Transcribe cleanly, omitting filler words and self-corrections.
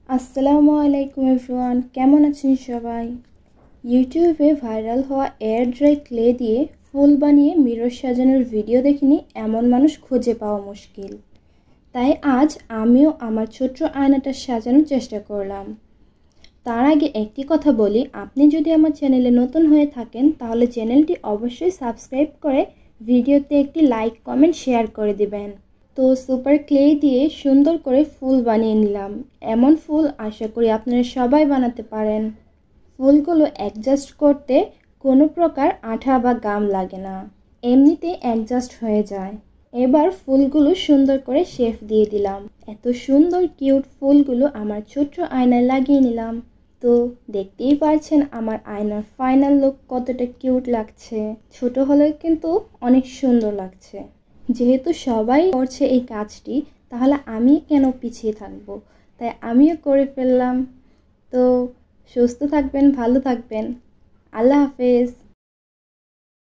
আসসালামু আলাইকুম এভরিওয়ান, কেমন আছেন সবাই? ইউটিউবে ভাইরাল হওয়া এয়ার ড্রাই ক্লে দিয়ে ফুল বানিয়ে মিরর সাজানোর ভিডিও দেখিনি এমন মানুষ খুঁজে পাওয়া মুশকিল। তাই আজ আমিও আমার ছোট্ট আয়নাটা সাজানোর চেষ্টা করলাম। তার আগে একটি কথা বলি, আপনি যদি আমার চ্যানেলে নতুন হয়ে থাকেন তাহলে চ্যানেলটি অবশ্যই সাবস্ক্রাইব করে ভিডিওতে একটি লাইক, কমেন্ট, শেয়ার করে দিবেন। তো সুপার ক্লে দিয়ে সুন্দর করে ফুল বানিয়ে নিলাম। এমন ফুল আশা করি আপনারা সবাই বানাতে পারেন। ফুলগুলো অ্যাডজাস্ট করতে কোনো প্রকার আঠা বা গাম লাগে না, এমনিতে অ্যাডজাস্ট হয়ে যায়। এবার ফুলগুলো সুন্দর করে শেপ দিয়ে দিলাম। এত সুন্দর কিউট ফুলগুলো আমার ছোট্ট আয়নায় লাগিয়ে নিলাম। তো দেখতেই পারছেন আমার আয়নার ফাইনাল লুক কতটা কিউট লাগছে। ছোট হলেও কিন্তু অনেক সুন্দর লাগছে। যেহেতু সবাই করছে এই কাজটি, তাহলে আমি কেন পিছিয়ে থাকবো, তাই আমিও করে ফেললাম। তো সুস্থ থাকবেন, ভালো থাকবেন। আল্লাহ হাফেজ।